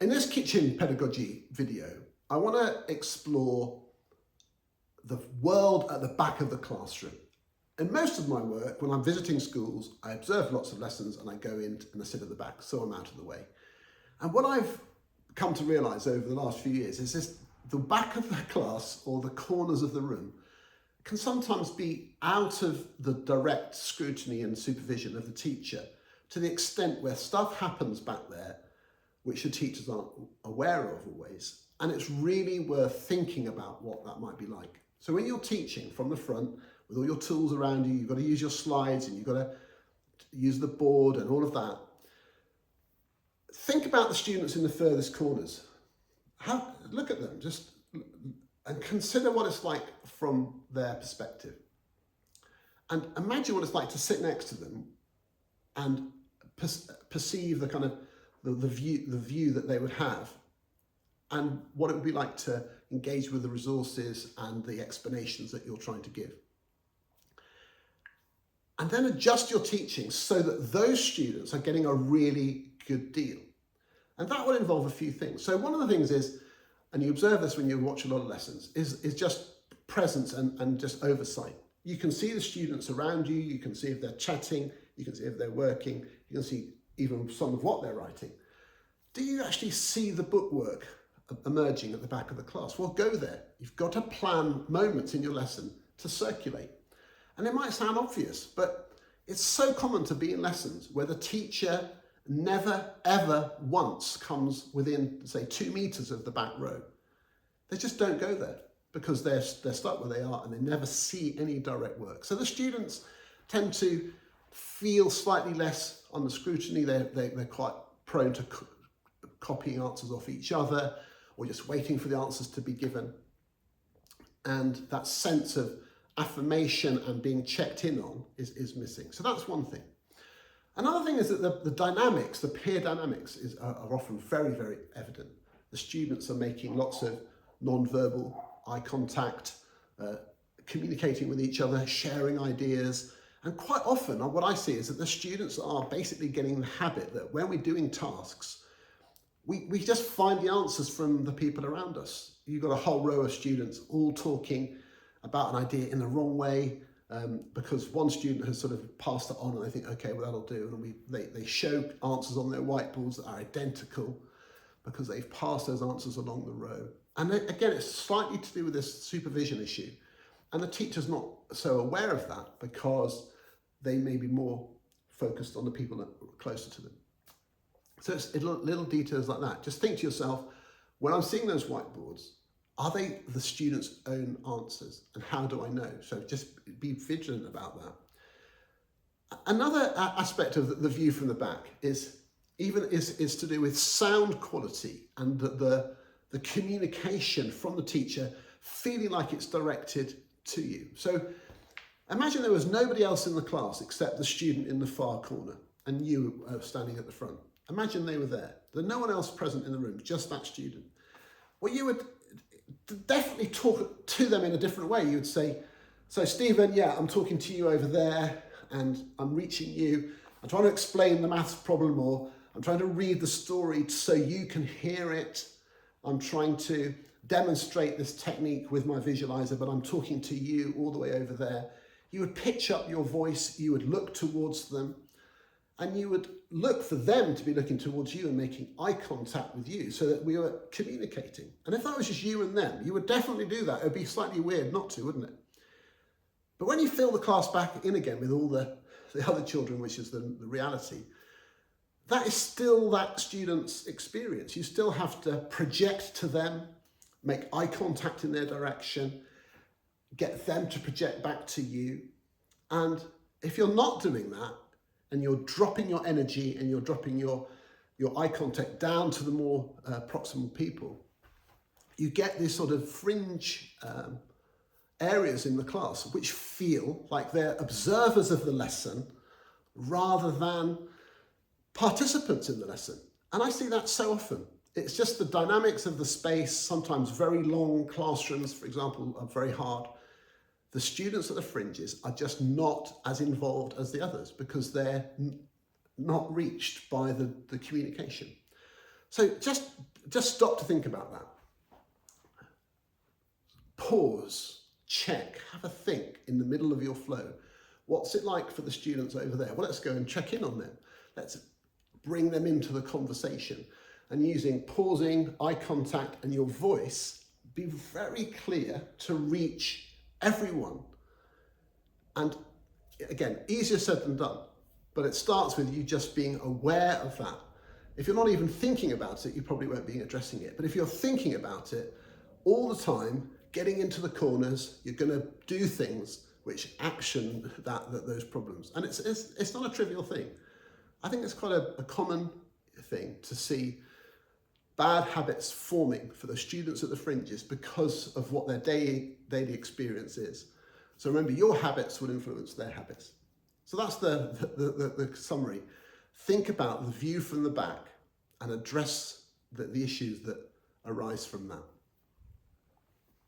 In this kitchen pedagogy video, I want to explore the world at the back of the classroom. In most of my work, when I'm visiting schools, I observe lots of lessons and I go in and I sit at the back, so I'm out of the way. And what I've come to realise over the last few years is this: the back of the class or the corners of the room can sometimes be out of the direct scrutiny and supervision of the teacher, to the extent where stuff happens back there which the teachers aren't aware of always. And it's really worth thinking about what that might be like. So when you're teaching from the front with all your tools around you, you've got to use your slides and you've got to use the board and all of that. Think about the students in the furthest corners. Look at them, and consider what it's like from their perspective. And imagine what it's like to sit next to them and perceive the kind of the view that they would have, and what it would be like to engage with the resources and the explanations that you're trying to give. And then adjust your teaching so that those students are getting a really good deal. And that will involve a few things. So one of the things is, and you observe this when you watch a lot of lessons, is just presence and just oversight. You can see the students around you, you can see if they're chatting, you can see if they're working, you can see even some of what they're writing. Do you actually see the bookwork emerging at the back of the class? Well, go there. You've got to plan moments in your lesson to circulate. And it might sound obvious, but it's so common to be in lessons where the teacher never, ever once comes within, say, 2 meters of the back row. They just don't go there because they're stuck where they are and they never see any direct work. So the students tend to feel slightly less on the scrutiny. They're quite prone to copying answers off each other or just waiting for the answers to be given. And that sense of affirmation and being checked in on is missing. So that's one thing. Another thing is that the dynamics, the peer dynamics are often very, very evident. The students are making lots of non-verbal eye contact, communicating with each other, sharing ideas. And quite often what I see is that the students are basically getting the habit that when we're doing tasks, we just find the answers from the people around us. You've got a whole row of students all talking about an idea in the wrong way, because one student has sort of passed it on and they think, okay, well, that'll do. And they show answers on their whiteboards that are identical because they've passed those answers along the row. And again, it's slightly to do with this supervision issue. And the teacher's not so aware of that because they may be more focused on the people that are closer to them. So it's little details like that. Just think to yourself, when I'm seeing those whiteboards, are they the students' own answers? And how do I know? So just be vigilant about that. Another aspect of the view from the back is to do with sound quality and the communication from the teacher feeling like it's directed to you. So imagine there was nobody else in the class except the student in the far corner and you standing at the front. Imagine they were there. There's no one else present in the room, just that student. Well, you would definitely talk to them in a different way. You would say, so Stephen, yeah, I'm talking to you over there and I'm reaching you. I'm trying to explain the maths problem, or I'm trying to read the story so you can hear it. I'm trying to demonstrate this technique with my visualizer, but I'm talking to you all the way over there. You would pitch up your voice, you would look towards them, and you would look for them to be looking towards you and making eye contact with you so that we were communicating. And if that was just you and them, you would definitely do that. It would be slightly weird not to, wouldn't it? But when you fill the class back in again with all the other children, which is the reality, that is still that student's experience. You still have to project to them, make eye contact in their direction, get them to project back to you. And if you're not doing that, and you're dropping your energy and you're dropping your eye contact down to the more proximal people, you get these sort of fringe areas in the class which feel like they're observers of the lesson rather than participants in the lesson. And I see that so often. It's just the dynamics of the space. Sometimes very long classrooms, for example, are very hard. The students at the fringes are just not as involved as the others because they're not reached by the communication. So just stop to think about that. Pause, check, have a think in the middle of your flow. What's it like for the students over there? Well, let's go and check in on them. Let's bring them into the conversation. And using pausing, eye contact, and your voice, be very clear to reach everyone. And again, easier said than done, but it starts with you just being aware of that. If you're not even thinking about it, you probably won't be addressing it. But if you're thinking about it all the time, getting into the corners, you're going to do things which action those problems. And it's not a trivial thing. I think it's quite a common thing to see bad habits forming for the students at the fringes because of what their daily experience is. So remember, your habits will influence their habits. So that's the summary. Think about the view from the back and address the issues that arise from that.